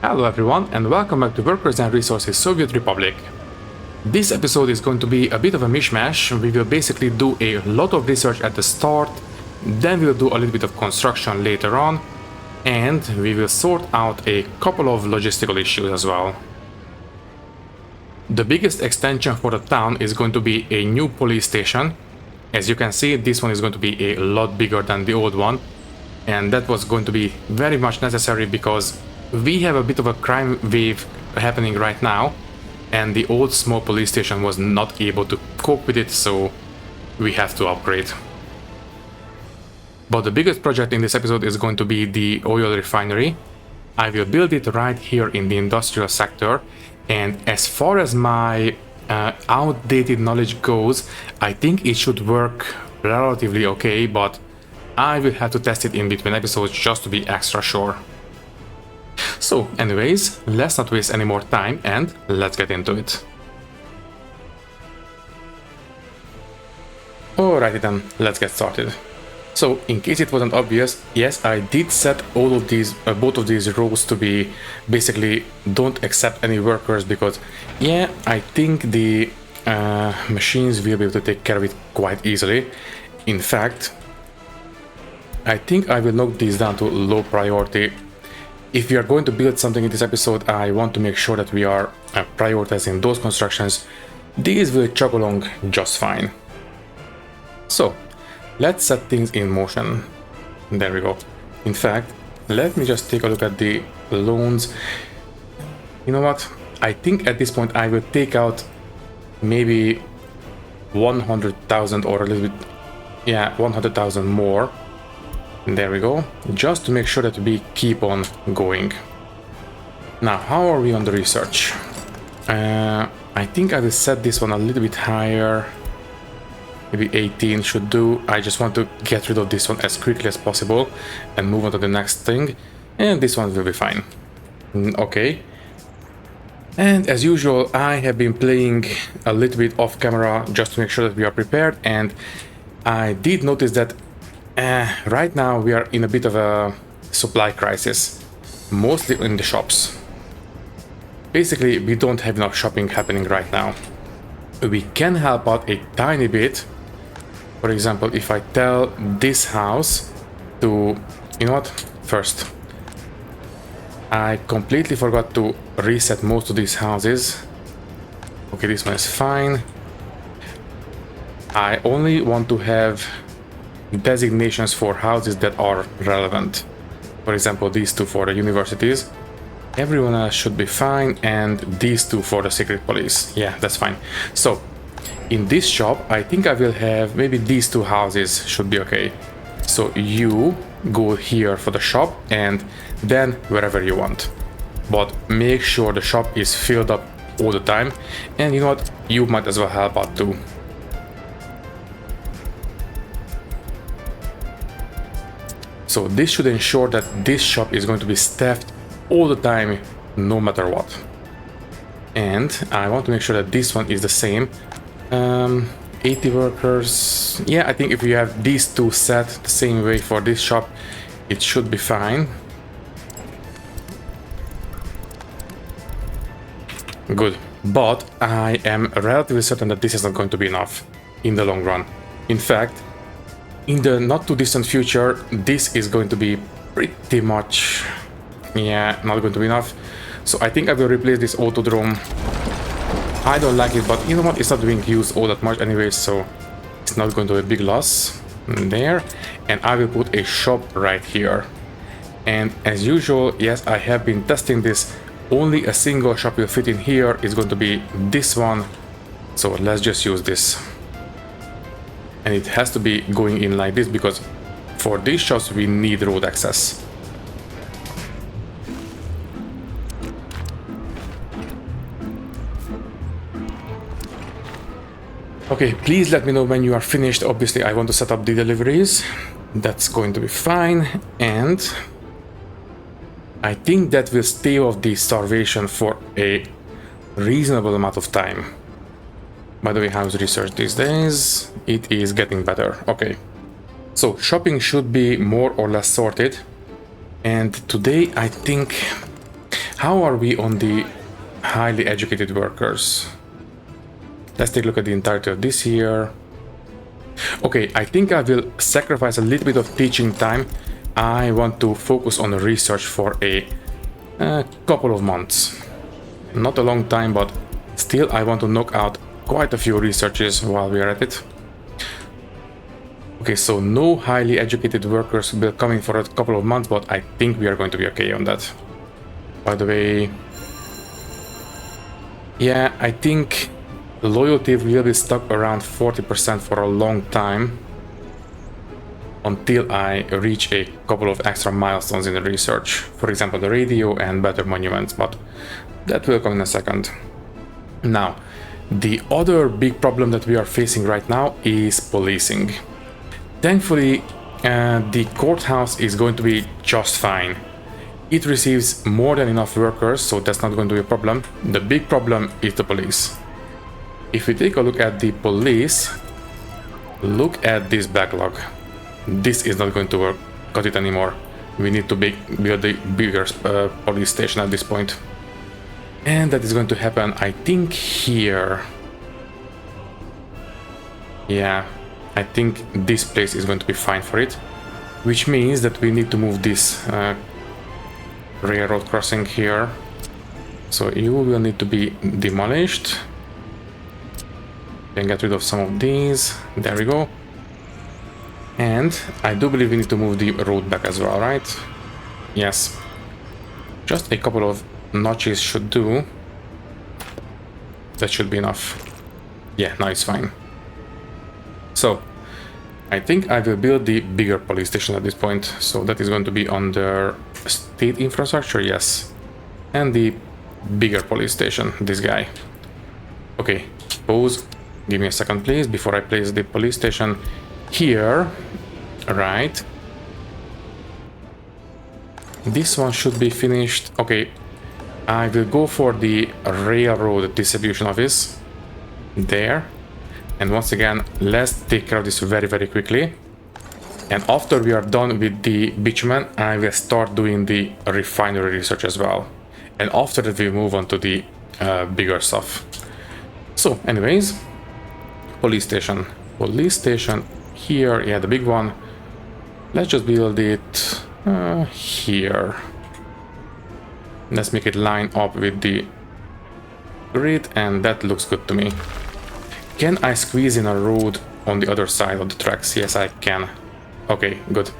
Hello everyone and welcome back to Workers and Resources Soviet Republic. This episode is going to be a bit of a mishmash. We will basically do a lot of research at the start, then we'll do a little bit of construction later on, and we will sort out a couple of logistical issues as well. The biggest extension for the town is going to be a new police station. As you can see, this one is going to be a lot bigger than the old one, and that was going to be very much necessary because we have a bit of a crime wave happening right now, and the old small police station was not able to cope with it, so we have to upgrade. But the biggest project in this episode is going to be the oil refinery. I will build it right here in the industrial sector, and as far as my outdated knowledge goes, I think it should work relatively okay, but I will have to test it in between episodes just to be extra sure. So anyways, let's not waste any more time and let's get into it. Alrighty then, let's get started. So in case it wasn't obvious, yes, I did set all of these, both of these rows to be basically don't accept any workers because yeah, I think the machines will be able to take care of it quite easily. In fact, I think I will knock these down to low priority. If we are going to build something in this episode, I want to make sure that we are prioritizing those constructions. These will chug along just fine. So, let's set things in motion. There we go. In fact, let me just take a look at the loans. You know what? I think at this point I will take out maybe 100,000 or a little bit, yeah, 100,000 more. There we go, just to make sure that we keep on going. Now, how are we on the research? I think I will set this one a little bit higher. Maybe 18 should do. I just want to get rid of this one as quickly as possible and move on to the next thing. And this one will be fine. Okay. And as usual, I have been playing a little bit off camera just to make sure that we are prepared. And I did notice that right now we are in a bit of a supply crisis, mostly in the shops. Basically, we don't have enough shopping happening right now. We can help out a tiny bit. For example, if I tell this house to, you know what, first, I completely forgot to reset most of these houses. Okay, this one is fine. I only want to have designations for houses that are relevant. For example, these two for the universities. Everyone else should be fine, and these two for the secret police. Yeah, that's fine. So in this shop, I think I will have maybe these two houses should be okay. So you go here for the shop and then wherever you want. But make sure the shop is filled up all the time. And you know what? You might as well help out too. So this should ensure that this shop is going to be staffed all the time, no matter what. And I want to make sure that this one is the same. 80 workers. Yeah, I think if you have these two set the same way for this shop, it should be fine. Good. But I am relatively certain that this is not going to be enough in the long run. In fact, in the not too distant future, this is going to be pretty much, yeah, not going to be enough. So I think I will replace this autodrome. I don't like it, but you know what, it's not being used all that much anyway, so it's not going to be a big loss there. And I will put a shop right here. And as usual, yes, I have been testing this. Only a single shop will fit in here. It's going to be this one. So let's just use this. And it has to be going in like this because for these shops we need road access. Okay, please let me know when you are finished. Obviously, I want to set up the deliveries. That's going to be fine. And I think that will stave off the starvation for a reasonable amount of time. By the way, how's research these days? It is getting better. Okay. So shopping should be more or less sorted. And today I think How are we on the highly educated workers? Let's take a look at the entirety of this here. Okay, I think I will sacrifice a little bit of teaching time. I want to focus on research for a couple of months. Not a long time, but still I want to knock out quite a few researches while we are at it. Okay, so no highly educated workers will come in for a couple of months, but I think we are going to be okay on that. By the way, yeah, I think loyalty will be stuck around 40% for a long time until I reach a couple of extra milestones in the research. For example, the radio and better monuments, but that will come in a second. Now, the other big problem that we are facing right now is policing. Thankfully, the courthouse is going to be just fine. It receives more than enough workers, so that's not going to be a problem. The big problem is the police. If we take a look at the police, look at this backlog. This is not going to work. Cut it anymore. We need to build a bigger police station at this point. And that is going to happen, I think, here. Yeah, I think this place is going to be fine for it. Which means that we need to move this railroad crossing here. So you will need to be demolished. Can get rid of some of these. There we go. And I do believe we need to move the road back as well, right? Yes. Just a couple of notches should do. That should be enough. Yeah, now it's fine. So, I think I will build the bigger police station at this point. So that is going to be under state infrastructure, yes. And the bigger police station, this guy. Okay, pause. Give me a second, please, before I place the police station here. Right. This one should be finished. Okay, I will go for the railroad distribution office there. And once again, let's take care of this very, very quickly. And after we are done with the bitumen, I will start doing the refinery research as well. And after that, we move on to the bigger stuff. So, anyways, police station. Police station here, yeah, the big one. Let's just build it here. Let's make it line up with the grid, and that looks good to me. Can I squeeze in a road on the other side of the tracks? Yes, I can. Okay, good.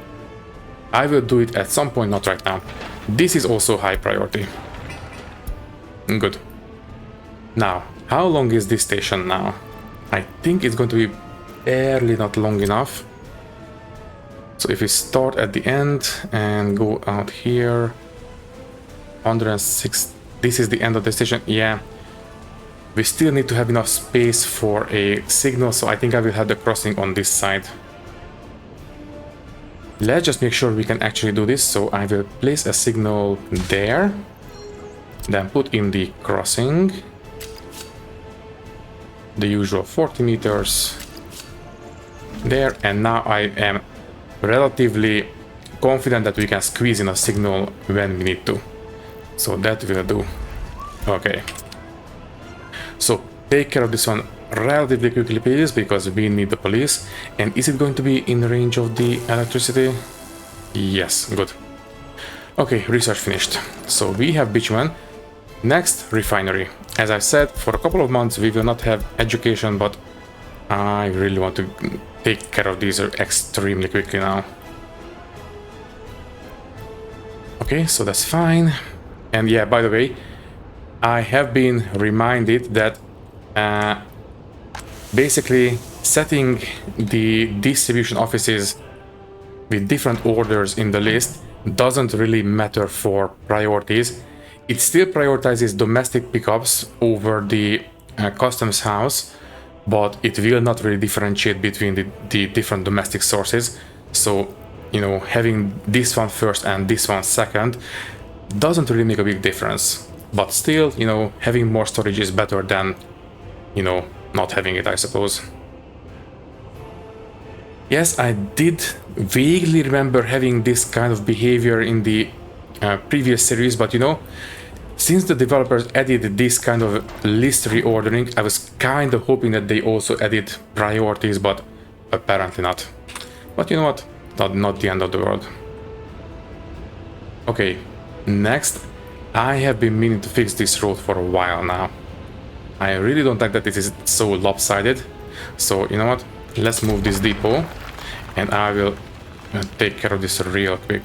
I will do it at some point, not right now. This is also high priority. Good. Now, how long is this station now? I think it's going to be barely not long enough. So if we start at the end and go out here, 106, this is the end of the station. Yeah, we still need to have enough space for a signal, so I think I will have the crossing on this side. Let's just make sure we can actually do this. So I will place a signal there, then put in the crossing, the usual 40 meters there, and now I am relatively confident that we can squeeze in a signal when we need to. So that will do. Okay. So take care of this one relatively quickly, please, because we need the police. And is it going to be in range of the electricity? Yes, good. Okay, research finished. So we have bitumen. Next, refinery. As I said, for a couple of months we will not have education, but I really want to take care of these extremely quickly now. Okay, so that's fine. And yeah, by the way, I have been reminded that basically setting the distribution offices with different orders in the list doesn't really matter for priorities. It still prioritizes domestic pickups over the customs house, but it will not really differentiate between the different domestic sources. So, you know, having this one first and this one second doesn't really make a big difference. But still, you know, having more storage is better than, you know, not having it, I suppose. Yes, I did vaguely remember having this kind of behavior in the previous series, but you know, Since the developers added this kind of list reordering, I was kind of hoping that they also added priorities, but apparently not. But you know what? Not the end of the world. Okay, next, I have been meaning to fix this road for a while now. I really don't like that it is so lopsided. So, you know what? Let's move this depot and I will take care of this real quick.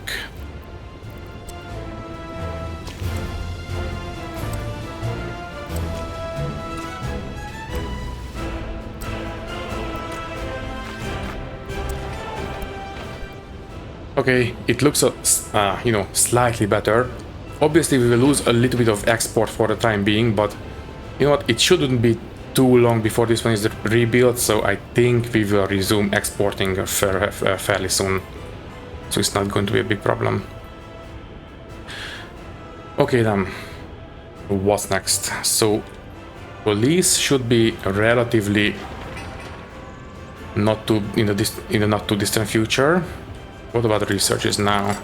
Okay, it looks, you know, slightly better. Obviously, we will lose a little bit of export for the time being, but you know what? It shouldn't be too long before this one is rebuilt, so I think we will resume exporting fairly soon. So it's not going to be a big problem. Okay then, what's next? So police should be relatively not too in the not too distant future. What about researches now?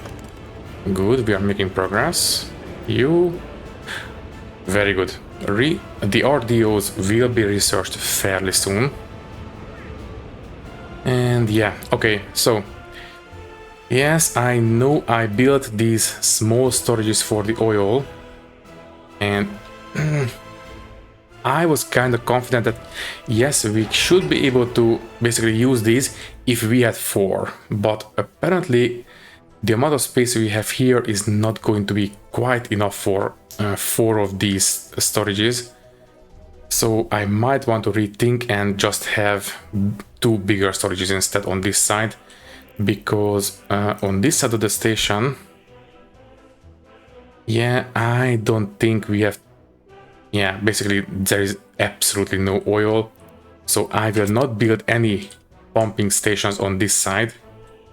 Good, we are making progress. You... Very good. The RDOs will be researched fairly soon. And yeah, okay, so... Yes, I know I built these small storages for the oil. And... I was kind of confident that, yes, we should be able to basically use these if we had 4. But apparently, the amount of space we have here is not going to be quite enough for 4 of these storages. So I might want to rethink and just have 2 bigger storages instead on this side. Because on this side of the station, yeah, I don't think we have... Yeah, basically there is absolutely no oil, so I will not build any pumping stations on this side,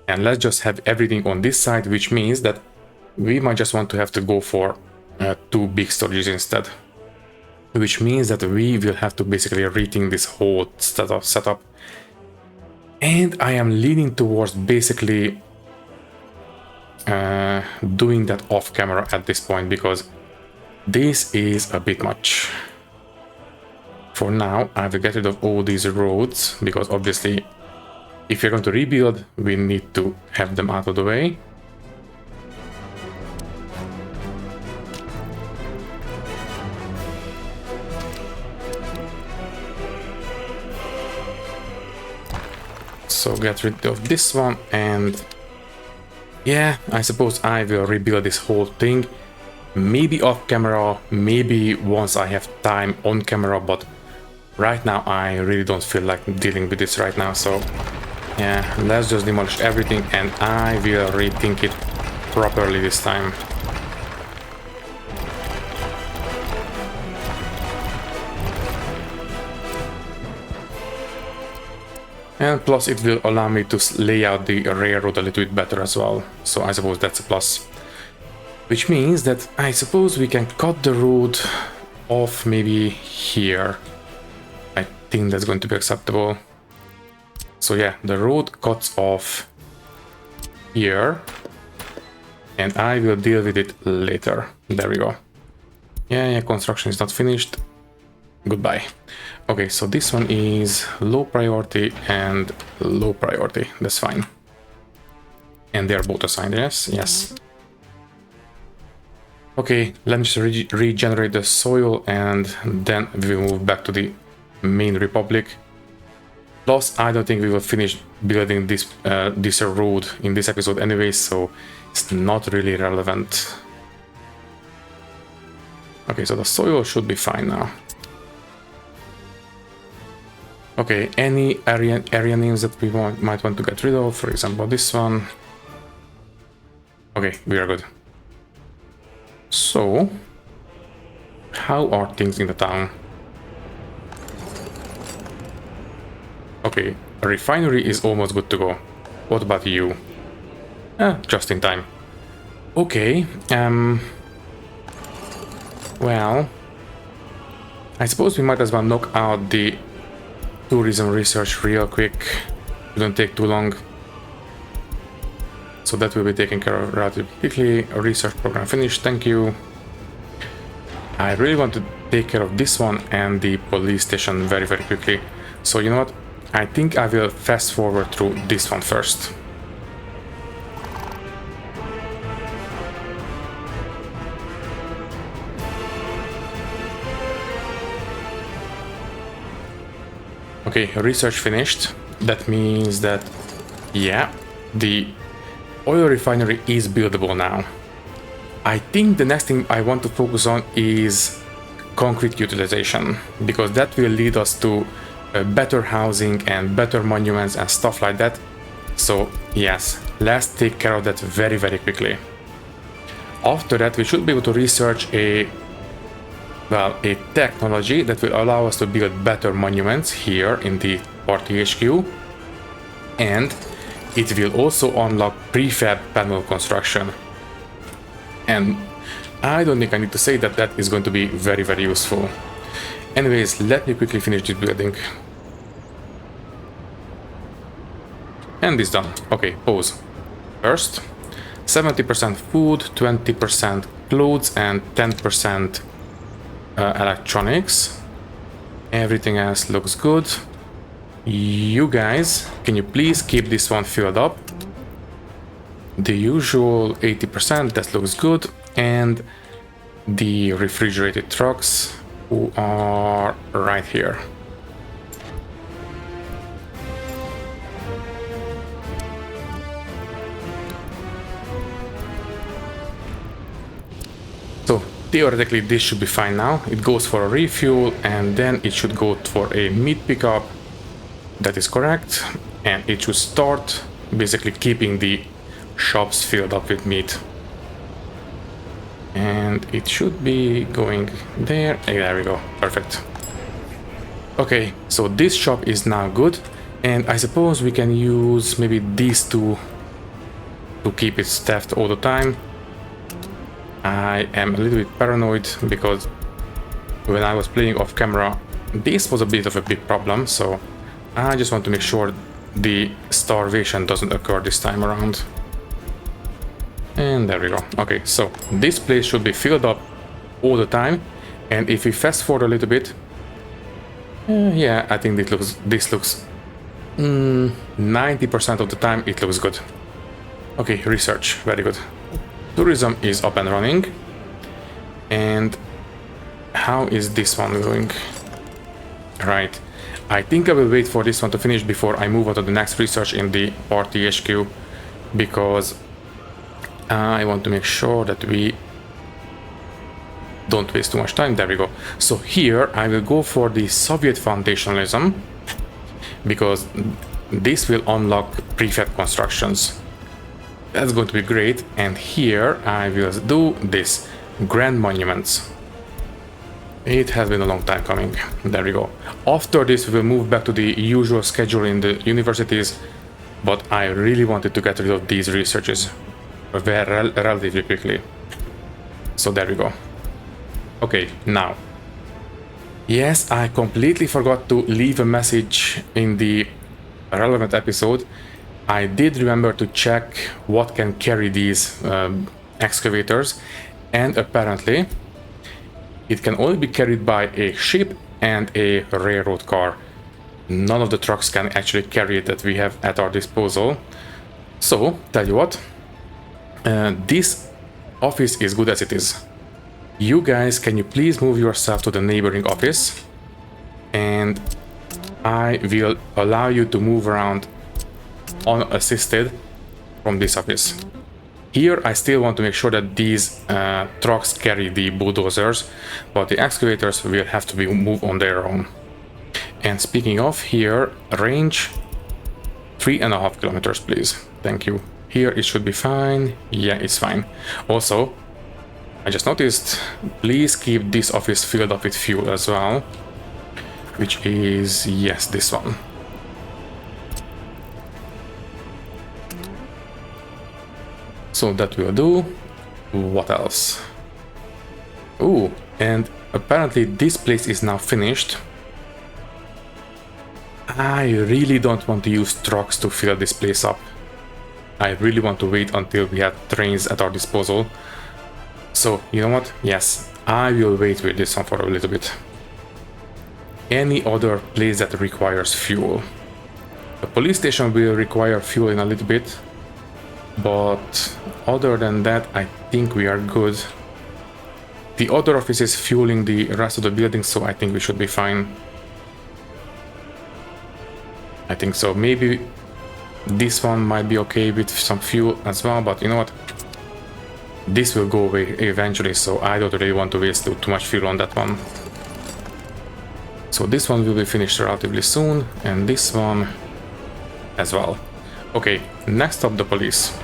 and let's just have everything on this side, which means that we might just want to have to go for 2 big storages instead, which means that we will have to basically rethink this whole setup. And I am leaning towards basically doing that off camera at this point, because this is a bit much. For now, I will get rid of all these roads, because obviously, if you're going to rebuild, we need to have them out of the way. So get rid of this one, and yeah, I suppose I will rebuild this whole thing. Maybe off camera, maybe once I have time on camera, but right now I really don't feel like dealing with this right now. So yeah, let's just demolish everything and I will rethink it properly this time. And plus it will allow me to lay out the railroad a little bit better as well. So I suppose that's a plus. Which means that I suppose we can cut the road off maybe here. I think that's going to be acceptable. So yeah, the road cuts off here. And I will deal with it later. There we go. Yeah, construction is not finished. Goodbye. Okay, so this one is low priority and low priority. That's fine. And they are both assigned, yes? Yes. Okay, let's just regenerate the soil and then we move back to the main republic. Plus, I don't think we will finish building this this road in this episode anyway, so it's not really relevant. Okay, so the soil should be fine now. Okay, any area names that we might want to get rid of, for example this one. Okay, we are good. So, how are things in the town? Okay, a refinery is almost good to go. What about you? Just in time. Okay, well, I suppose we might as well knock out the tourism research real quick. It won't take too long. So that will be taken care of relatively quickly. A research program finished, thank you. I really want to take care of this one and the police station very, very quickly. So you know what? I think I will fast forward through this one first. Okay, research finished. That means that, yeah, the oil refinery is buildable now. I think the next thing I want to focus on is concrete utilization, because that will lead us to better housing and better monuments and stuff like that. So yes, let's take care of that very, very quickly. After that, we should be able to research a technology that will allow us to build better monuments here in the party HQ, and it will also unlock prefab panel construction. And I don't think I need to say that that is going to be very, very useful. Anyways, let me quickly finish this building. And it's done. Okay, pause. First, 70% food, 20% clothes, and 10% electronics. Everything else looks good. You guys, can you please keep this one filled up? The usual 80%, that looks good. And the refrigerated trucks who are right here. So theoretically this should be fine now. It goes for a refuel and then it should go for a meat pickup. That is correct. And it should start basically keeping the shops filled up with meat. And it should be going there. There we go. Perfect. Okay, so this shop is now good. And I suppose we can use maybe these two to keep it staffed all the time. I am a little bit paranoid because when I was playing off camera, this was a bit of a big problem. So I just want to make sure the starvation doesn't occur this time around. And there we go. Okay, so this place should be filled up all the time. And if we fast forward a little bit, yeah, I think this looks 90% of the time it looks good. Okay, research, very good. Tourism is up and running. And how is this one going? Right, I think I will wait for this one to finish before I move on to the next research in the party HQ, because I want to make sure that we don't waste too much time. There we go. So here I will go for the Soviet foundationalism, because this will unlock prefab constructions. That's going to be great. And here I will do this grand monuments. It has been a long time coming. There we go. After this we will move back to the usual schedule in the universities, but I really wanted to get rid of these researches very relatively quickly. So there we go. Okay, now. Yes, I completely forgot to leave a message in the relevant episode. I did remember to check what can carry these excavators, and apparently it can only be carried by a ship and a railroad car. None of the trucks can actually carry it that we have at our disposal. So, tell you what, this office is good as it is. You guys, can you please move yourself to the neighboring office? And I will allow you to move around unassisted from this office. Here I still want to make sure that these trucks carry the bulldozers, but the excavators will have to be moved on their own. And speaking of, here, range 3.5 kilometers, please. Thank you. Here it should be fine. Yeah, it's fine. Also, I just noticed, please keep this office filled up with fuel as well, which is, yes, this one. So that will do. What else? Ooh, and apparently this place is now finished. I really don't want to use trucks to fill this place up. I really want to wait until we have trains at our disposal. So, you know what? Yes, I will wait with this one for a little bit. Any other place that requires fuel. The police station will require fuel in a little bit, but other than that, I think we are good. The other office is fueling the rest of the building, so I think we should be fine. I think so. Maybe this one might be okay with some fuel as well, but you know what? This will go away eventually, so I don't really want to waste too much fuel on that one. So this one will be finished relatively soon, and this one as well. Okay, next up, the police.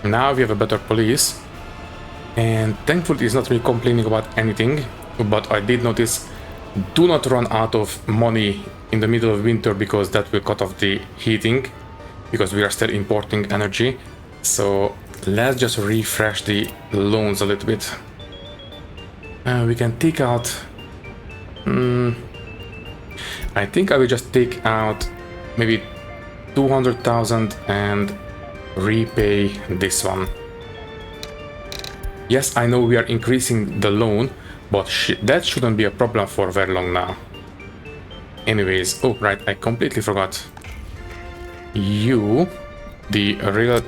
Now we have a better police, and thankfully it's not me complaining about anything, but I did notice, do not run out of money in the middle of winter, because that will cut off the heating, because we are still importing energy. So let's just refresh the loans a little bit. We can take out... I think I will just take out maybe 200,000 and repay this one. Yes, I know we are increasing the loan, but that shouldn't be a problem for very long now. Anyways, oh right, I completely forgot. You, the real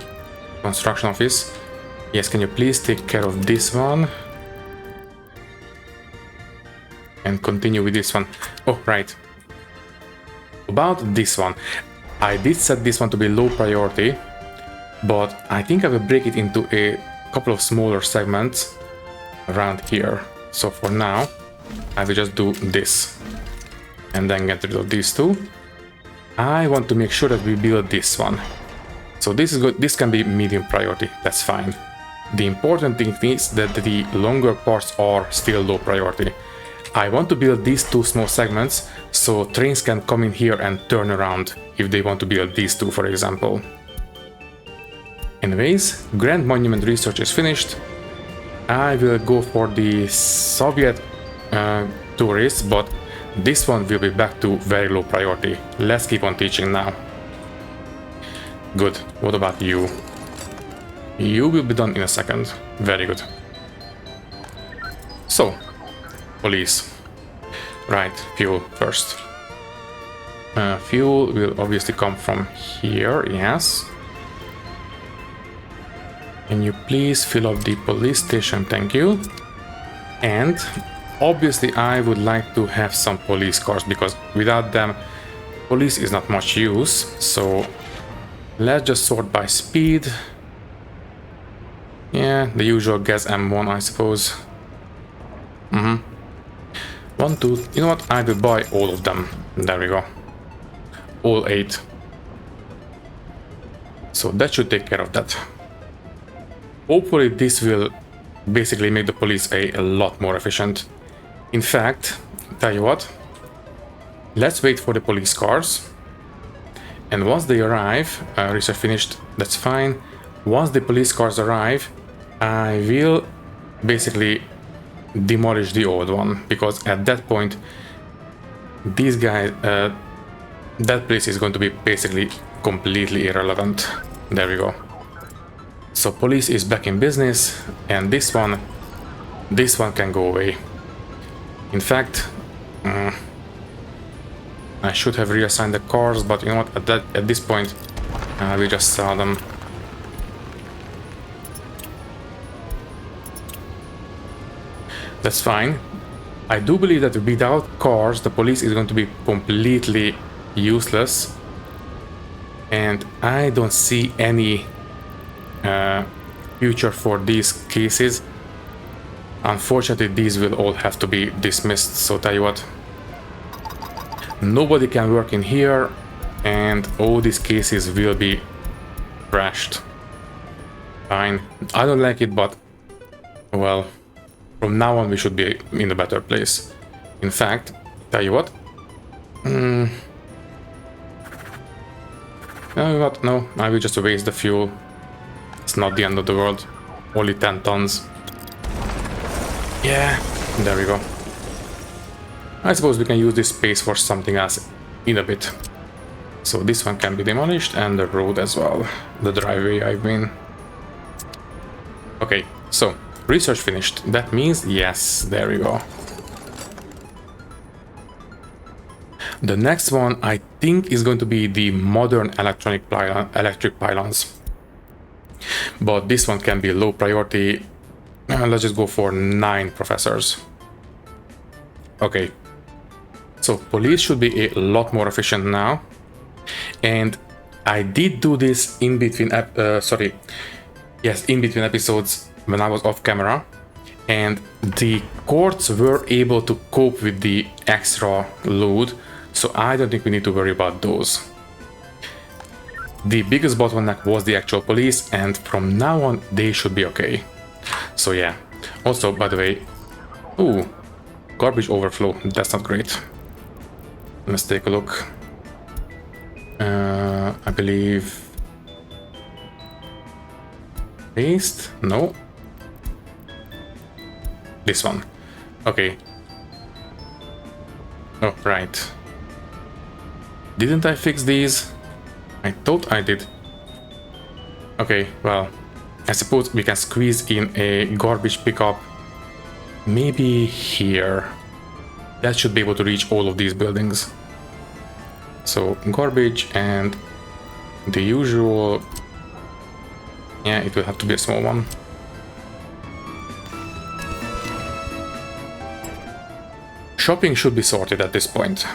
construction office. Yes, can you please take care of this one? And continue with this one. Oh, right. About this one. I did set this one to be low priority, but I think I will break it into a couple of smaller segments around here. So for now, I will just do this and then get rid of these two. I want to make sure that we build this one. So this is good. This can be medium priority. That's fine. The important thing is that the longer parts are still low priority. I want to build these two small segments so trains can come in here and turn around if they want to build these two, for example. Anyways, Grand Monument research is finished. I will go for the Soviet tourists, but this one will be back to very low priority. Let's keep on teaching now. Good. What about you? You will be done in a second. Very good. So, police. Right, fuel first. Fuel will obviously come from here, yes. Can you please fill up the police station? Thank you. And obviously I would like to have some police cars, because without them police is not much use. So let's just sort by speed. Yeah, the usual gas M1, I suppose. 1, 2, you know what, I will buy all of them. There we go. All 8. So that should take care of that. Hopefully this will basically make the police a lot more efficient. In fact, tell you what, let's wait for the police cars. And once they arrive, research finished, that's fine. Once the police cars arrive, I will basically demolish the old one, because at that point, these guys, that place is going to be basically completely irrelevant. There we go. So police is back in business, and this one can go away. In fact, I should have reassigned the cars, but you know what, at this point, we just sell them. That's fine. I do believe that without cars, the police is going to be completely useless, and I don't see any future for these cases. Unfortunately, these will all have to be dismissed, so tell you what, nobody can work in here, and all these cases will be crashed. Fine. I don't like it, but well, from now on we should be in a better place. In fact, tell you what, no, what? No, I will just waste the fuel. It's not the end of the world. Only 10 tons. Yeah, there we go. I suppose we can use this space for something else in a bit. So this one can be demolished, and the road as well. The driveway, I mean. Okay, so research finished. That means yes, there we go. The next one I think is going to be the modern electric pylons. But this one can be low priority. Let's just go for 9 professors. Okay. So police should be a lot more efficient now. And I did do this in between in between episodes when I was off camera. And the courts were able to cope with the extra load. So I don't think we need to worry about those. The biggest bottleneck was the actual police, and from now on they should be okay. So yeah. Also, by the way, ooh, garbage overflow. That's not great. Let's take a look. I believe paste. No. This one. Okay. Oh, right. Didn't I fix these? I thought I did. Okay, well, I suppose we can squeeze in a garbage pickup. Maybe here. That should be able to reach all of these buildings. So, garbage and the usual... Yeah, it will have to be a small one. Shopping should be sorted at this point.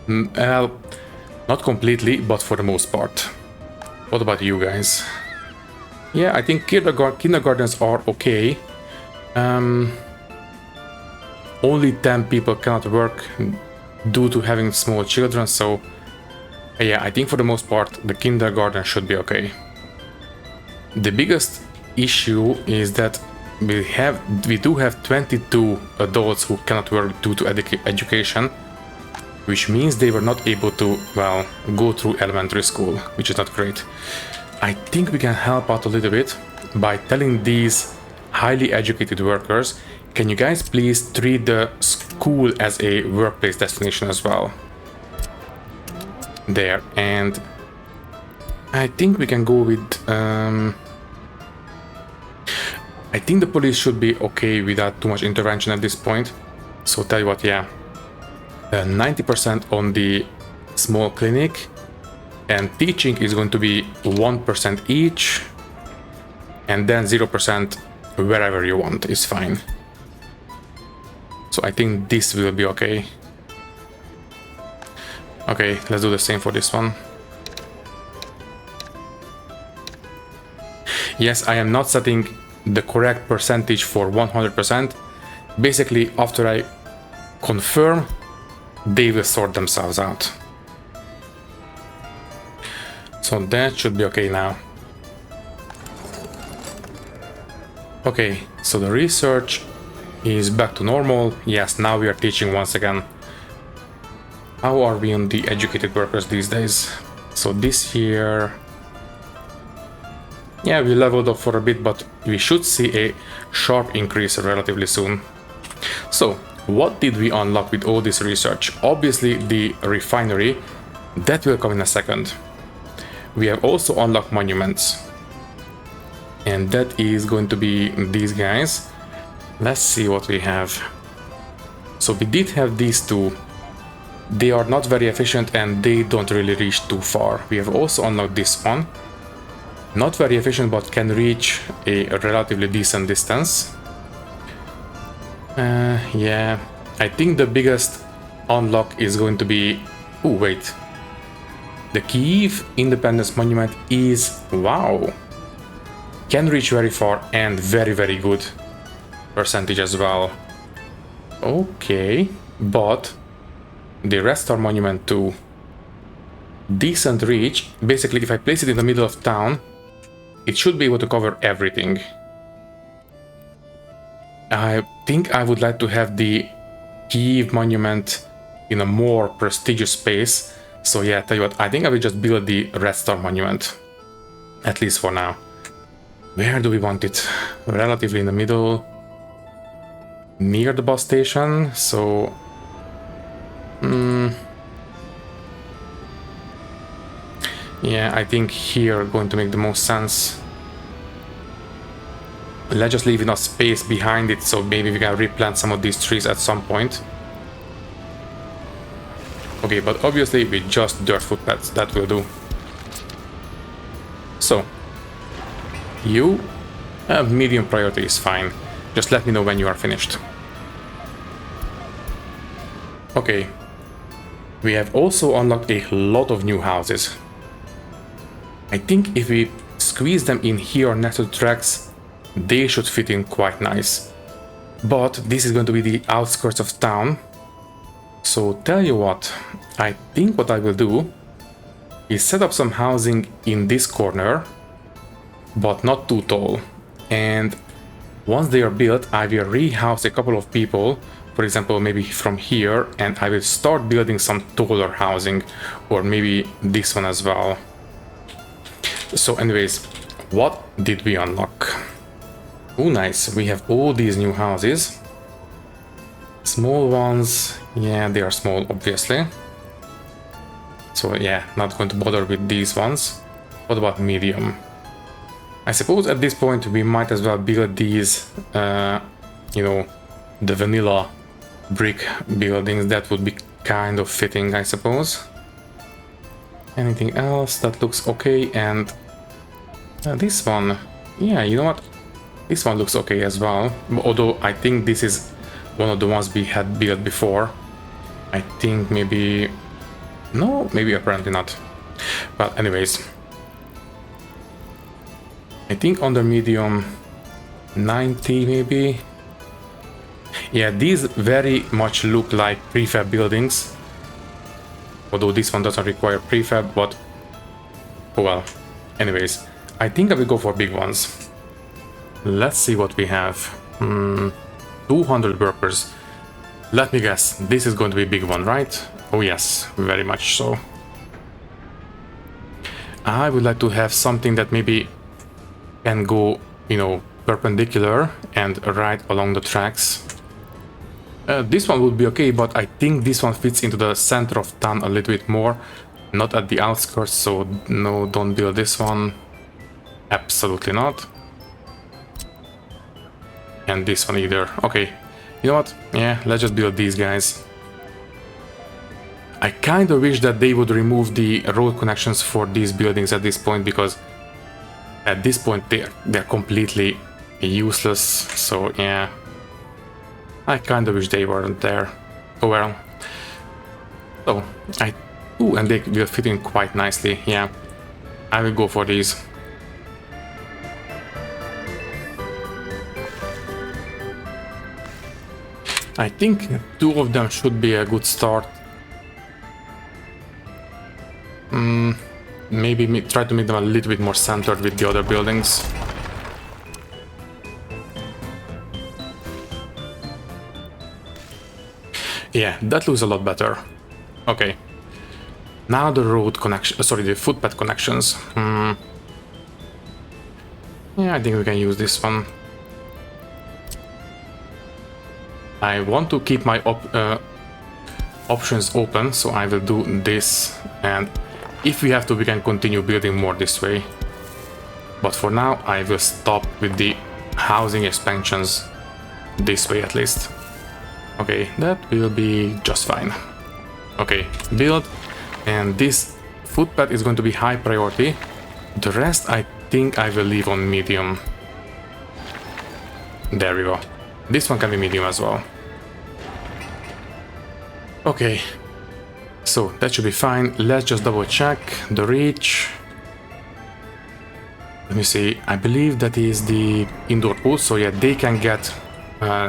Well, not completely, but for the most part. What about you guys? Yeah, I think kindergartens are okay. Only 10 people cannot work due to having small children, so yeah, I think for the most part the kindergarten should be okay. The biggest issue is that we do have 22 adults who cannot work due to education, which means they were not able to, well, go through elementary school, which is not great. I think we can help out a little bit by telling these highly educated workers, can you guys please treat the school as a workplace destination as well? There, and I think we can go with... I think the police should be okay without too much intervention at this point. So tell you what, yeah. 90% on the small clinic, and teaching is going to be 1% each, and then 0% wherever you want is fine. So I think this will be okay. Okay, let's do the same for this one. Yes, I am not setting the correct percentage for 100%. Basically, after I confirm, they will sort themselves out. So that should be okay now. Okay, so the research is back to normal. Yes, now we are teaching once again. How are we on the educated workers these days? So this here... Yeah, we leveled up for a bit, but we should see a sharp increase relatively soon. So, what did we unlock with all this research? Obviously, the refinery. That will come in a second. We have also unlocked monuments. And that is going to be these guys. Let's see what we have. So we did have these two. They are not very efficient and they don't really reach too far. We have also unlocked this one. Not very efficient, but can reach a relatively decent distance. Yeah, I think the biggest unlock is going to be... Oh, wait. The Kyiv Independence Monument is... Wow! Can reach very far and very, very good percentage as well. Okay, but the Red Star Monument too. Decent reach. Basically, if I place it in the middle of town, it should be able to cover everything. I think I would like to have the Kyiv Monument in a more prestigious space. So yeah, tell you what, I think I will just build the Red Star Monument. At least for now. Where do we want it? Relatively in the middle. Near the bus station, so... Yeah, I think here going to make the most sense. Let's just leave enough space behind it, so maybe we can replant some of these trees at some point. Okay, but obviously with just dirt footpaths, that will do. So, you have medium priority is fine. Just let me know when you are finished. Okay. We have also unlocked a lot of new houses. I think if we squeeze them in here next to the tracks, they should fit in quite nice. But this is going to be the outskirts of town. So tell you what, I think what I will do is set up some housing in this corner, but not too tall. And once they are built, I will rehouse a couple of people, for example, maybe from here, and I will start building some taller housing, or maybe this one as well. So anyways, what did we unlock? Oh, nice. We have all these new houses. Small ones. Yeah, they are small, obviously. So yeah, not going to bother with these ones. What about medium? I suppose at this point we might as well build these, you know, the vanilla brick buildings. That would be kind of fitting, I suppose. Anything else that looks okay? And this one, yeah, you know what? This one looks okay as well. Although I think this is one of the ones we had built before. I think maybe... No, maybe apparently not. But anyways. I think under medium 90 maybe. Yeah, these very much look like prefab buildings. Although this one doesn't require prefab, but oh well. Anyways, I think I will go for big ones. Let's see what we have. 200 workers. Let me guess, this is going to be a big one, right? Oh yes, very much so. I would like to have something that maybe can go, you know, perpendicular and right along the tracks. This one would be okay, but I think this one fits into the center of town a little bit more, not at the outskirts, so no, don't build this one. Absolutely not. And this one either. Okay, you know what? Yeah, let's just build these guys. I kind of wish that they would remove the road connections for these buildings at this point, because at this point they're completely useless, so yeah. I kind of wish they weren't there. Oh well. So, ooh, and they will fit in quite nicely, yeah. I will go for these. I think 2 of them should be a good start. Maybe try to make them a little bit more centered with the other buildings. Yeah, that looks a lot better. Okay. Now the road connection, sorry, the footpath connections. Yeah, I think we can use this one. I want to keep my options open, so I will do this, and if we have to, we can continue building more this way. But for now, I will stop with the housing expansions this way at least. Okay, that will be just fine. Okay, build, and this footpath is going to be high priority. The rest I think I will leave on medium. There we go. This one can be medium as well. Okay, so that should be fine. Let's just double check the reach. Let me see, I believe that is the indoor pool, so yeah, they can get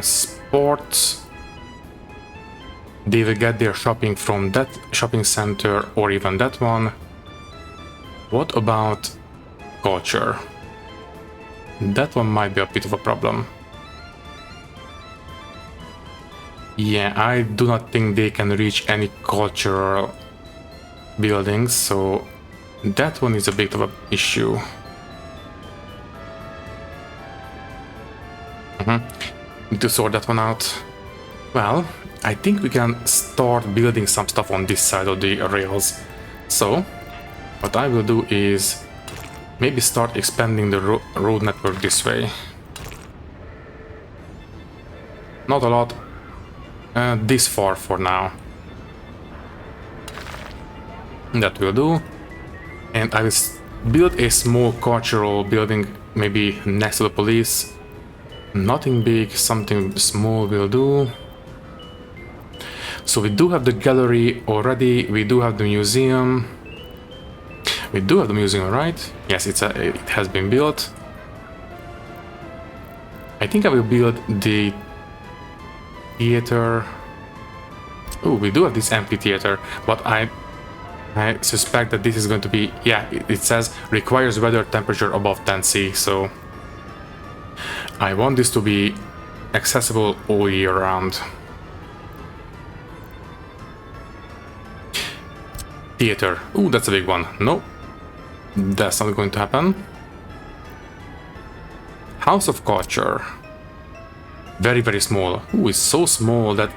sports. They will get their shopping from that shopping center or even that one. What about culture? That one might be a bit of a problem. Yeah, I do not think they can reach any cultural buildings, so that one is a bit of an issue. Need to sort that one out. Well, I think we can start building some stuff on this side of the rails. So, what I will do is maybe start expanding the road network this way. Not a lot, this far for now. That will do. And I will build a small cultural building, maybe next to the police. Nothing big, something small will do. So we do have the gallery already, we do have the museum. We do have the museum, right? Yes, it has been built. I think I will build the theater. Oh, we do have this amphitheater, but I suspect that this is going to be, yeah, it says requires weather temperature above 10°C, so I want this to be accessible all year round. Theater. Ooh, that's a big one. No, that's not going to happen. House of Culture. Very, very small. Ooh, it's so small that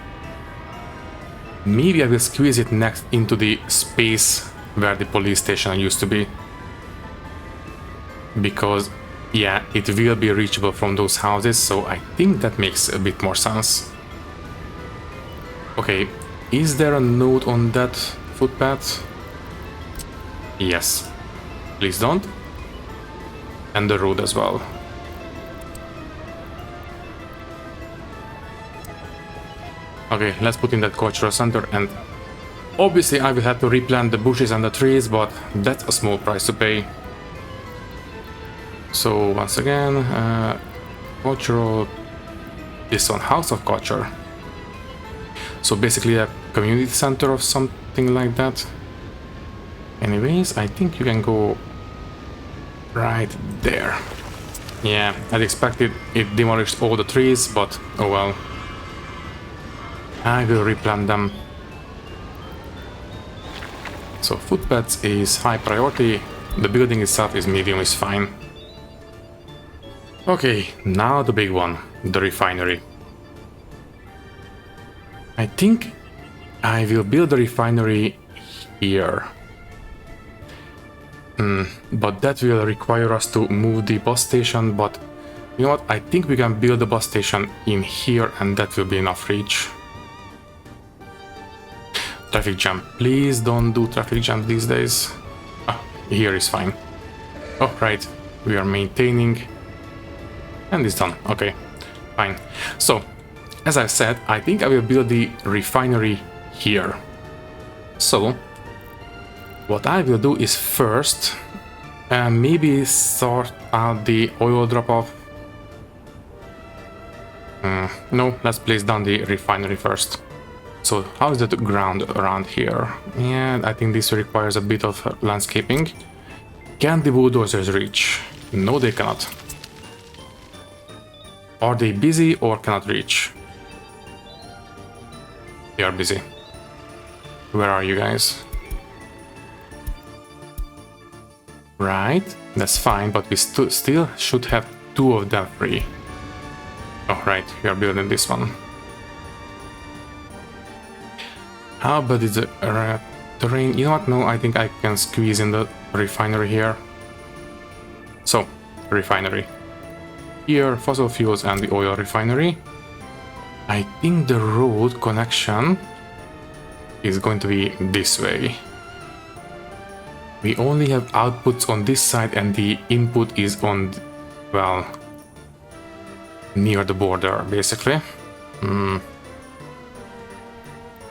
maybe I will squeeze it next into the space where the police station used to be. Because, yeah, it will be reachable from those houses, so I think that makes a bit more sense. Okay, is there a note on that footpath? Yes. Please don't. And the road as well. Okay, let's put in that cultural center, and obviously I will have to replant the bushes and the trees, but that's a small price to pay. So once again, cultural, this one, House of Culture. So basically a community center or something like that. Anyways, I think you can go right there. Yeah, I'd expected it demolished all the trees, but oh well. I will replant them. So footpaths is high priority, the building itself is medium, is fine. Okay, now the big one, the refinery. I think I will build the refinery here. But that will require us to move the bus station, but you know what, I think we can build the bus station in here and that will be enough reach. Traffic jam. Please don't do traffic jam these days. Ah, here is fine. Oh, right. We are maintaining. And it's done. Okay, fine. So, as I said, I think I will build the refinery here. So, what I will do is first, maybe sort out the oil drop-off. No, let's place down the refinery first. So how is the ground around here? Yeah, I think this requires a bit of landscaping. Can the bulldozers reach? No, they cannot. Are they busy or cannot reach? They are busy. Where are you guys? Right, that's fine, but we still should have two of them free. Oh, right, we are building this one. How about is the terrain? You know what? No, I think I can squeeze in the refinery here. So, refinery. Here, fossil fuels and the oil refinery. I think the road connection is going to be this way. We only have outputs on this side and the input is on, well, near the border, basically.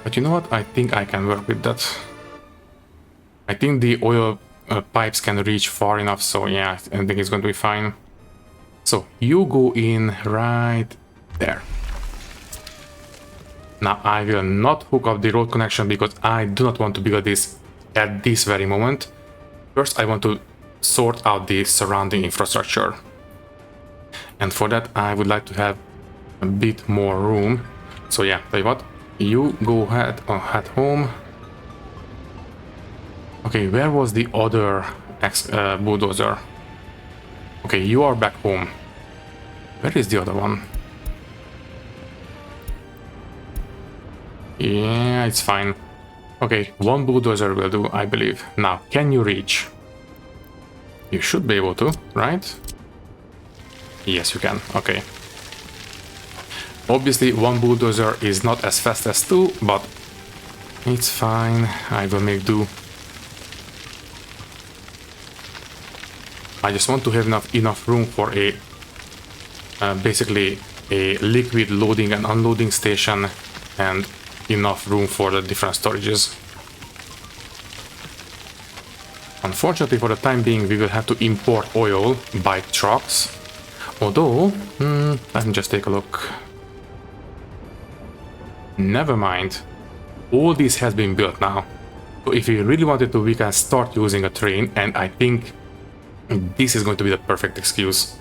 But you know what? I think I can work with that. I think the oil pipes can reach far enough, so yeah, I think it's going to be fine. So you go in right there. Now I will not hook up the road connection because I do not want to build this at this very moment. First I want to sort out the surrounding infrastructure. And for that I would like to have a bit more room. So yeah, tell you what, you go ahead at home. Okay, where was the other bulldozer? Okay, you are back home. Where is the other one? Yeah, it's fine. Okay, one bulldozer will do, I believe. Now, can you reach? You should be able to, right? Yes, you can. Okay. Obviously, one bulldozer is not as fast as two, but it's fine. I will make do. I just want to have enough room for a basically a liquid loading and unloading station and enough room for the different storages. Unfortunately, for the time being, we will have to import oil by trucks. Although, let me just take a look. Never mind. All this has been built now. So if we really wanted to, we can start using a train, and I think this is going to be the perfect excuse.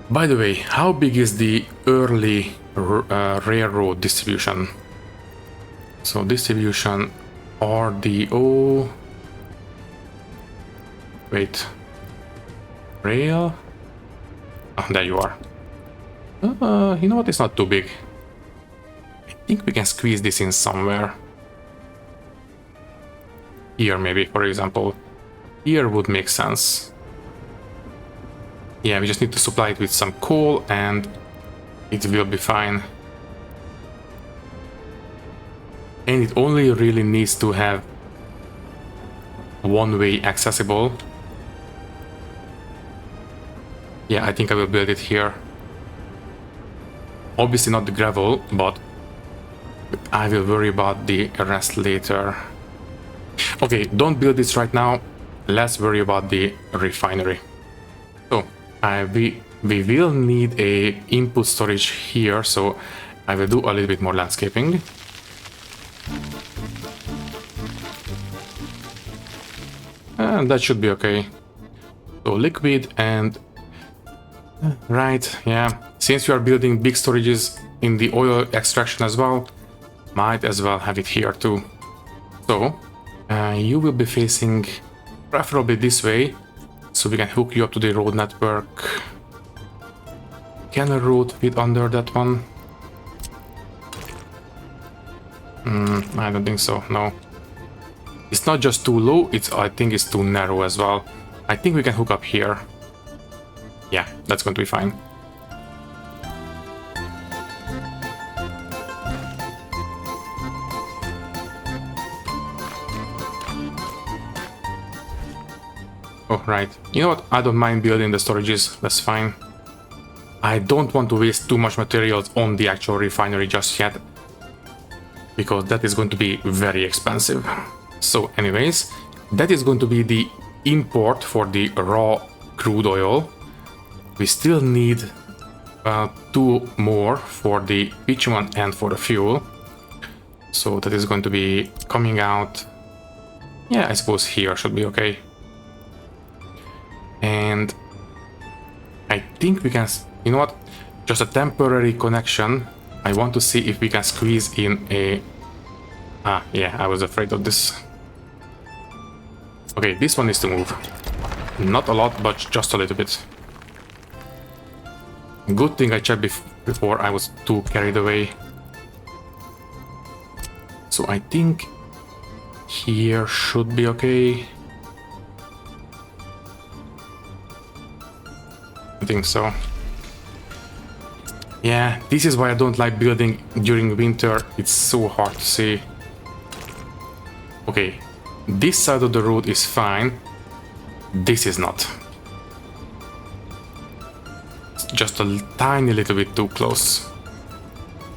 By the way, how big is the early railroad distribution? So distribution RDO. Wait. Rail? Oh, there you are. You know what? It's not too big. I think we can squeeze this in somewhere. Here, maybe, for example. Here would make sense. Yeah, we just need to supply it with some coal and it will be fine. And it only really needs to have one way accessible. Yeah, I think I will build it here. Obviously not the gravel, but I will worry about the rest later. Okay, don't build this right now. Let's worry about the refinery. So, we will need a input storage here, so I will do a little bit more landscaping. And that should be okay. So liquid and... right, yeah. Since you are building big storages in the oil extraction as well, might as well have it here too. So, you will be facing preferably this way, so we can hook you up to the road network. Can a road fit under that one? I don't think so, no. It's not just too low, I think it's too narrow as well. I think we can hook up here. Yeah, that's going to be fine. Oh, right. You know what? I don't mind building the storages. That's fine. I don't want to waste too much materials on the actual refinery just yet, because that is going to be very expensive. So anyways, that is going to be the import for the raw crude oil. We still need 2 more for the bitumen and for the fuel. So that is going to be coming out. Yeah, I suppose here should be okay. And I think we can, you know what, just a temporary connection. I want to see if we can squeeze in a... yeah, I was afraid of this. Okay, this one needs to move. Not a lot, but just a little bit. Good thing I checked before I was too carried away. So I think here should be okay. I think so. Yeah, this is why I don't like building during winter. It's so hard to see. Okay, this side of the road is fine. This is not. It's just a tiny little bit too close.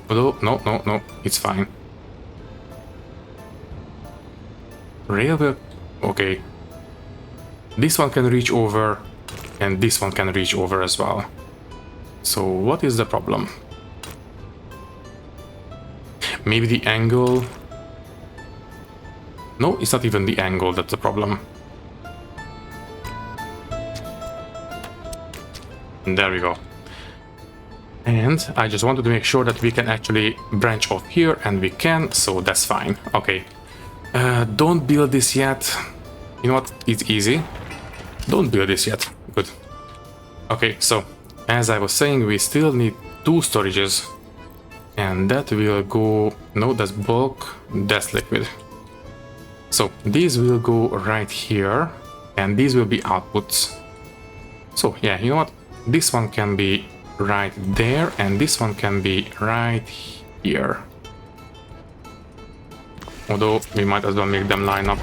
Although, no, it's fine. Railway, okay. This one can reach over, and this one can reach over as well. So what is the problem? Maybe the angle? No, it's not even the angle that's the problem. And there we go. And I just wanted to make sure that we can actually branch off here, and we can, so that's fine. Okay. Don't build this yet. You know what? It's easy. Don't build this yet. Good. Okay, so as I was saying, we still need 2 storages. And that will go, no, that's bulk, that's liquid. So these will go right here, and these will be outputs. So yeah, you know what? This one can be right there, and this one can be right here. Although we might as well make them line up.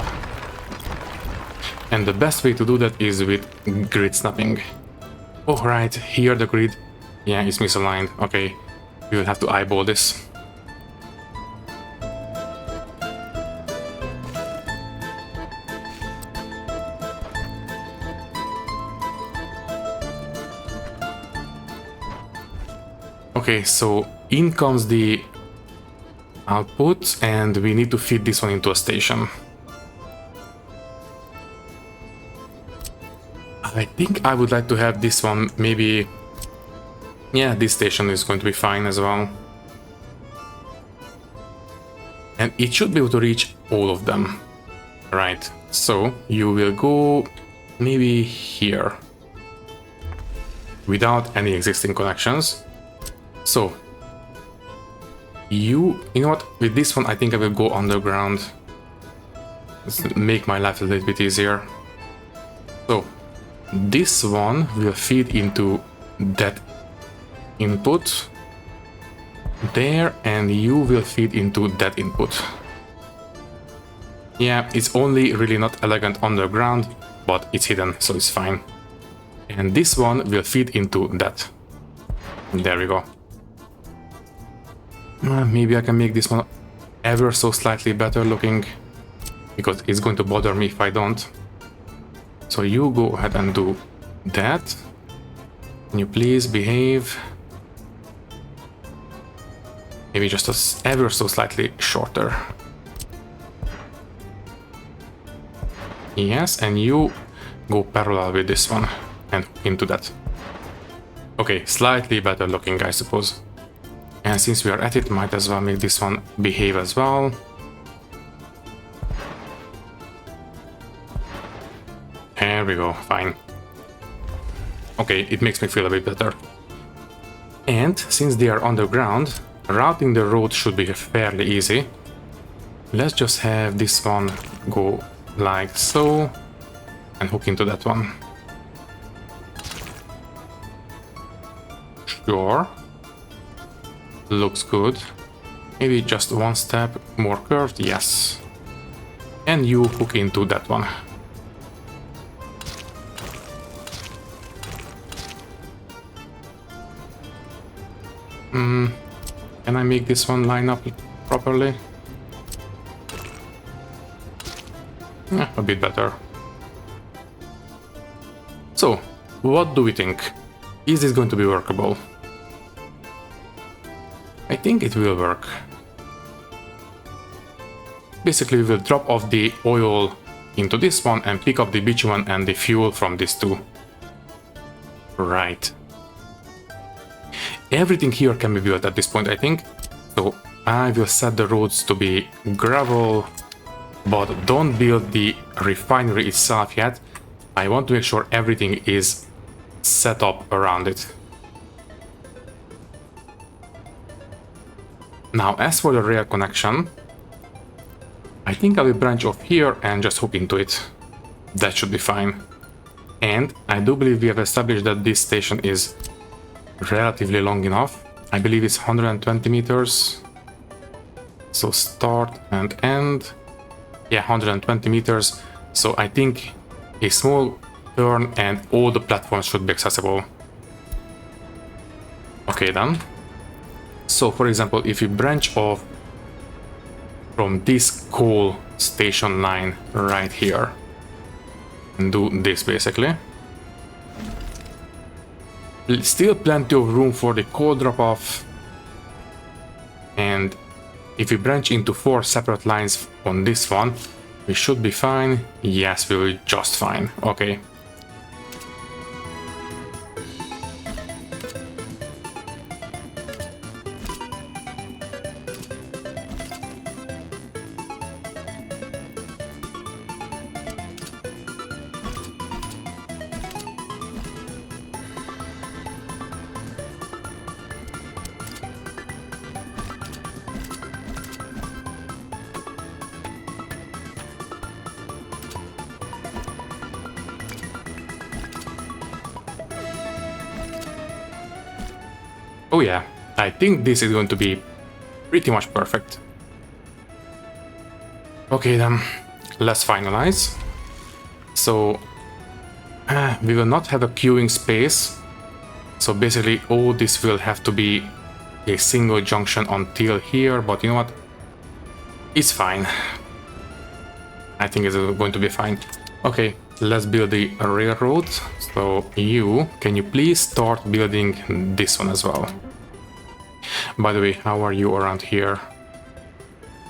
And the best way to do that is with grid snapping. Oh, right, here the grid, yeah, it's misaligned. Okay, we will have to eyeball this. Okay, so in comes the output, and we need to feed this one into a station. I think I would like to have this one, maybe... Yeah, this station is going to be fine as well. And it should be able to reach all of them. Right, so you will go maybe here. Without any existing connections. So, you know what, with this one I think I will go underground. Let's make my life a little bit easier. So, this one will feed into that input there, and you will feed into that input. Yeah, it's only really not elegant underground, but it's hidden, so it's fine. And this one will feed into that. There we go. Maybe I can make this one ever so slightly better looking, because it's going to bother me if I don't. So you go ahead and do that. Can you please behave? Maybe just ever so slightly shorter. Yes, and you go parallel with this one and into that. Okay, slightly better looking, I suppose. And since we are at it, might as well make this one behave as well. There we go, fine. Okay, it makes me feel a bit better. And since they are underground, routing the road should be fairly easy. Let's just have this one go like so, and hook into that one. Sure. Looks good. Maybe just one step more curved, yes. And you hook into that one. Can I make this one line up properly? Yeah, a bit better. So, what do we think? Is this going to be workable? I think it will work. Basically, we will drop off the oil into this one and pick up the bitumen and the fuel from these two. Right. Everything here can be built at this point, I think. So I will set the roads to be gravel, but don't build the refinery itself yet. I want to make sure everything is set up around it. Now, as for the rail connection, I think I will branch off here and just hook into it. That should be fine. And I do believe we have established that this station is relatively long enough. I believe it's 120 meters. So start and end. Yeah, 120 meters. So I think a small turn and all the platforms should be accessible. Okay then. So for example, if you branch off from this coal station line right here and do this basically. Still plenty of room for the coal drop-off. And if we branch into 4 separate lines on this one, we should be fine. Yes, we will be just fine. Okay. Oh yeah, I think this is going to be pretty much perfect. Okay then, let's finalize. So we will not have a queuing space. So basically all this will have to be a single junction until here, but you know what? It's fine. I think it's going to be fine. Okay, let's build the railroad. So can you please start building this one as well? By the way, how are you around here?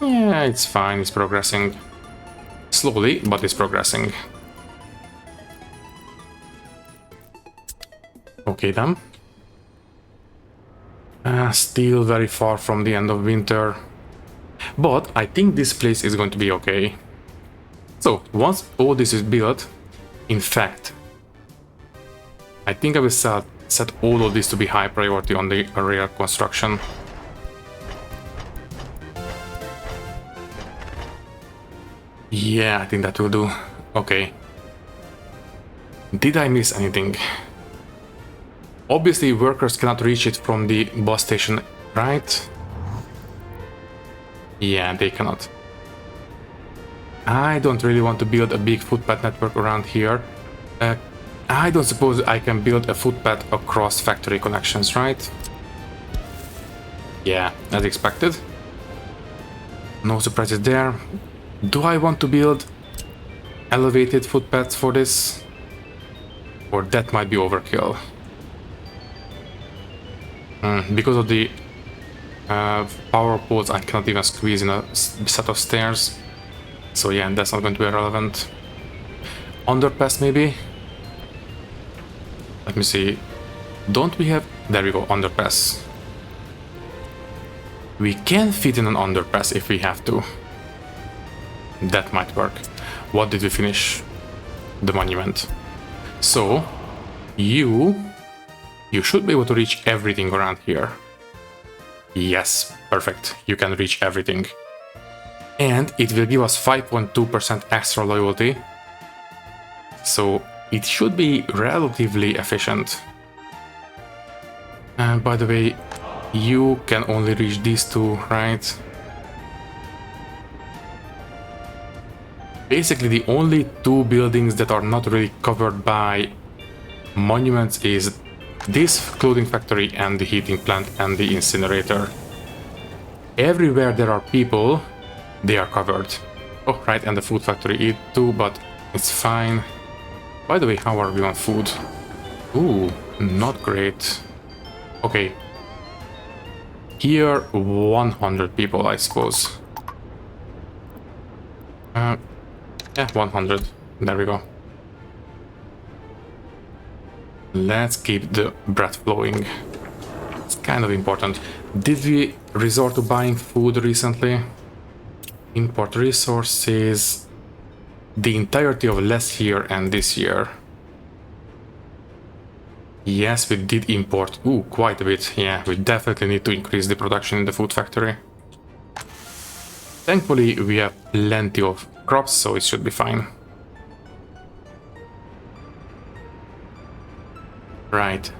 Yeah, it's fine, it's progressing. Slowly, but it's progressing. Okay then. Still very far from the end of winter. But I think this place is going to be okay. So, once all this is built, in fact, I think I will set all of this to be high priority on the rail construction. Yeah, I think that will do. Okay. Did I miss anything? Obviously, workers cannot reach it from the bus station, right? Yeah, they cannot. I don't really want to build a big footpath network around here. I don't suppose I can build a footpath across factory connections, right? Yeah, as expected. No surprises there. Do I want to build elevated footpaths for this? Or that might be overkill. Because of the power poles, I cannot even squeeze in a set of stairs. So yeah, that's not going to be relevant. Underpass maybe? Let me see. Don't we have... There we go, underpass. We can fit in an underpass if we have to. That might work. What did we finish? The monument. So, you should be able to reach everything around here. Yes, perfect. You can reach everything. And it will give us 5.2% extra loyalty. So it should be relatively efficient. And by the way, you can only reach these two, right? Basically, the only two buildings that are not really covered by monuments is this clothing factory and the heating plant and the incinerator. Everywhere there are people, they are covered. Oh, right, and the food factory too, but it's fine. By the way, how are we on food? Ooh, not great. Okay. Here, 100 people, I suppose. Yeah, 100. There we go. Let's keep the breath flowing. It's kind of important. Did we resort to buying food recently? Import resources. The entirety of last year and this year. Yes, we did import. Ooh, quite a bit. Yeah, we definitely need to increase the production in the food factory. Thankfully, we have plenty of crops, so it should be fine. Right.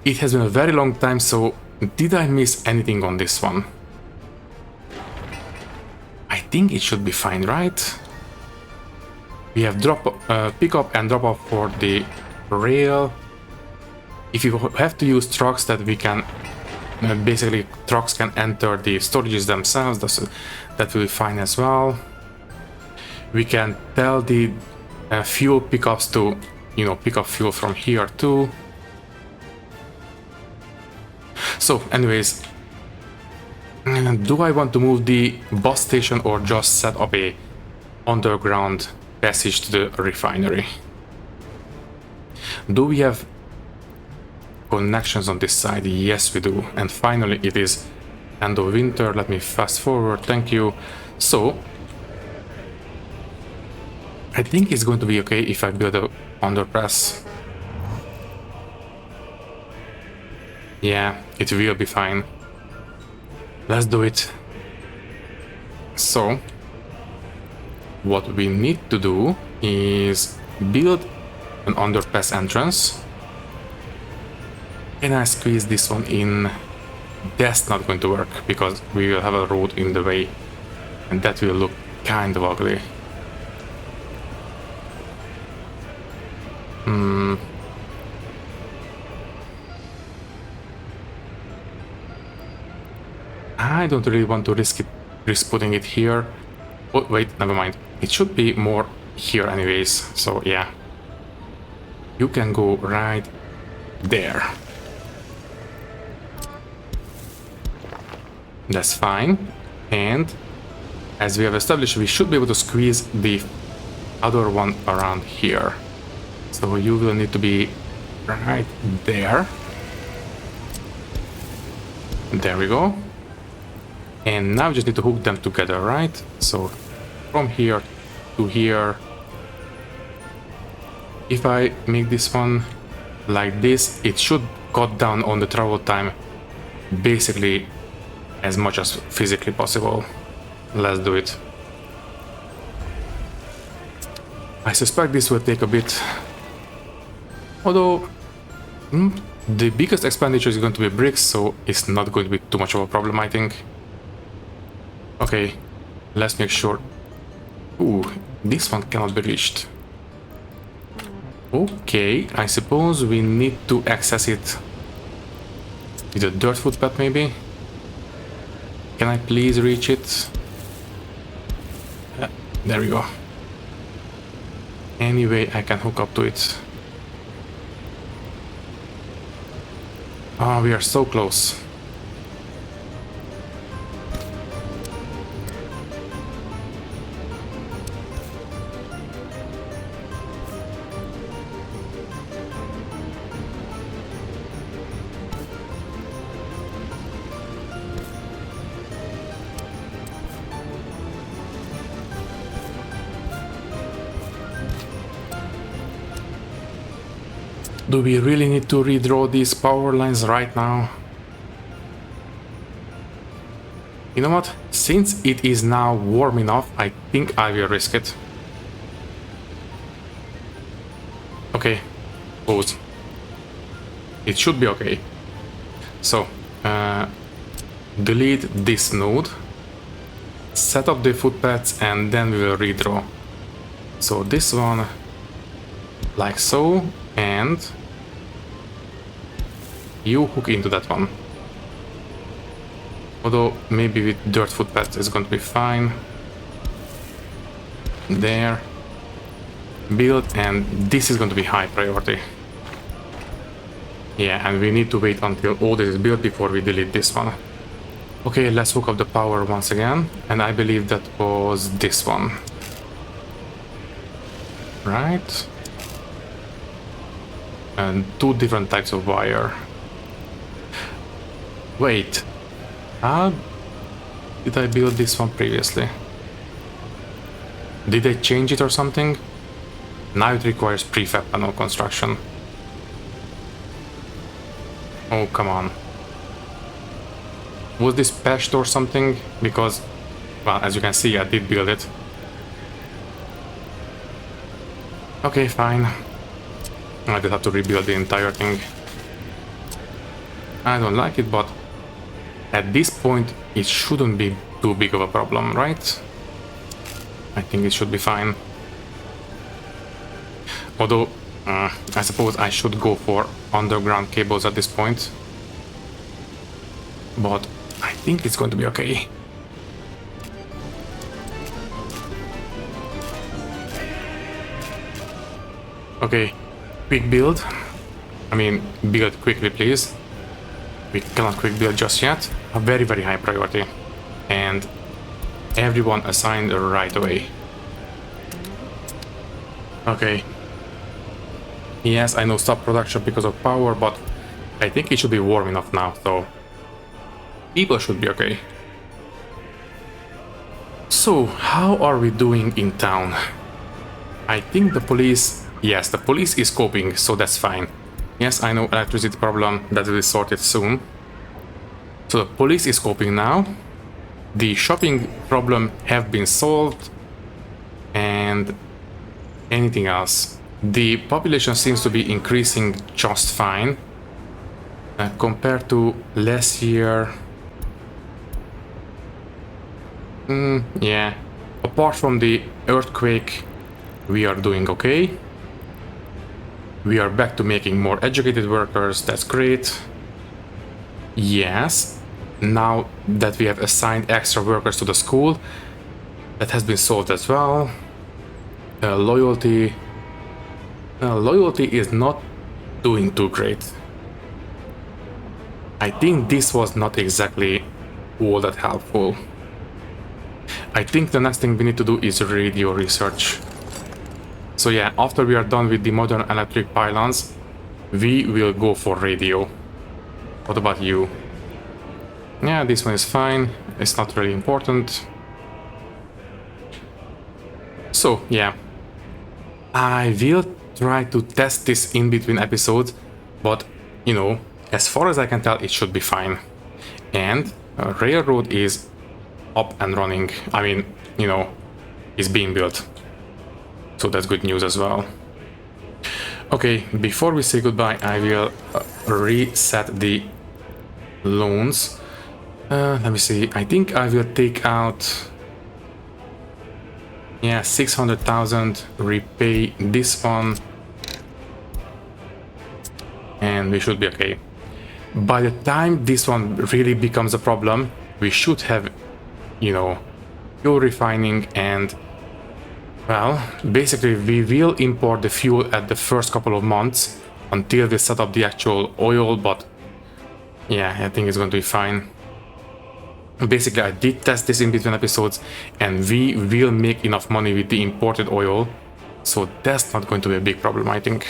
It has been a very long time, so did I miss anything on this one? I think it should be fine, right? We have pick up and drop off for the rail. If you have to use trucks that we can, basically trucks can enter the storages themselves, that will be fine as well. We can tell the fuel pickups to, pick up fuel from here too. So anyways, do I want to move the bus station or just set up a underground passage to the refinery? Do we have connections on this side? Yes, we do. And finally, it is end of winter. Let me fast forward. Thank you. So I think it's going to be okay if I build a underpass. Yeah, it will be fine. Let's do it. So what we need to do is build an underpass entrance. Can I squeeze this one in? That's not going to work because we will have a road in the way and that will look kind of ugly. I don't really want to risk putting it here. Oh, wait, never mind. It should be more here anyways, so yeah. You can go right there. That's fine. And as we have established, we should be able to squeeze the other one around here. So you will need to be right there. There we go. And now we just need to hook them together, right? So from here to here. If I make this one like this, it should cut down on the travel time basically as much as physically possible. Let's do it. I suspect this will take a bit. Although the biggest expenditure is going to be bricks, so it's not going to be too much of a problem, I think. Okay, let's make sure. Ooh, this one cannot be reached. Okay, I suppose we need to access it with a dirt footpath maybe. Can I please reach it? There we go. Anyway, I can hook up to it. Ah, we are so close. Do we really need to redraw these power lines right now? You know what? Since it is now warm enough, I think I will risk it. Okay, pause. It should be okay. So, delete this node, set up the footpaths, and then we will redraw. So this one, like so, and you hook into that one. Although maybe with dirt footpath is going to be fine. There. Build, and this is going to be high priority. Yeah, and we need to wait until all this is built before we delete this one. Okay, let's hook up the power once again, and I believe that was this one. Right? And two different types of wire. Wait, how did I build this one previously? Did they change it or something? Now it requires prefab panel construction. Oh, come on. Was this patched or something? Because, well, as you can see, I did build it. Okay, fine. I did have to rebuild the entire thing. I don't like it, but at this point it shouldn't be too big of a problem, right? I think it should be fine. Although, I suppose I should go for underground cables at this point. But I think it's going to be okay. Okay, quick build. I mean, build quickly, please. We cannot quick build just yet. A very, very high priority. And everyone assigned right away. Okay. Yes, I know stop production because of power, but I think it should be warm enough now, so people should be okay. So, how are we doing in town? I think the police... Yes, the police is coping, so that's fine. Yes, I know electricity problem, that will be sorted soon. So the police is coping now. The shopping problem have been solved. And anything else? The population seems to be increasing just fine. Compared to last year, yeah, apart from the earthquake, we are doing okay. We are back to making more educated workers, that's great. Yes, now that we have assigned extra workers to the school, that has been solved as well. Loyalty is not doing too great. I think this was not exactly all that helpful. I think the next thing we need to do is radio research. So yeah, after we are done with the modern electric pylons, we will go for radio. What about you? Yeah, this one is fine. It's not really important. So yeah, I will try to test this in between episodes, but you know, as far as I can tell, it should be fine. And railroad is up and running. I mean, you know, is being built. So that's good news as well. Okay, before we say goodbye, I will reset the loans. Let me see. I think I will take out, yeah, 600,000, repay this one, and we should be okay. By the time this one really becomes a problem, we should have, you know, fuel refining, and well, basically we will import the fuel at the first couple of months until we set up the actual oil, but yeah, I think it's going to be fine. Basically, I did test this in between episodes, and we will make enough money with the imported oil, so that's not going to be a big problem, I think.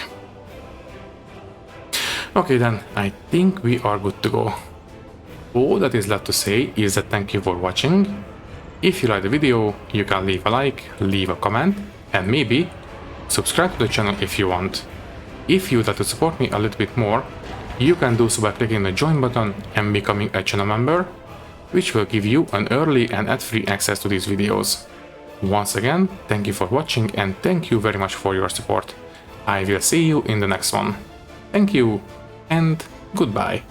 Okay then, I think we are good to go. All that is left to say is that thank you for watching. If you like the video, you can leave a like, leave a comment, and maybe subscribe to the channel if you want. If you would like to support me a little bit more, you can do so by clicking the join button and becoming a channel member, which will give you an early and ad-free access to these videos. Once again, thank you for watching, and thank you very much for your support. I will see you in the next one. Thank you, and goodbye.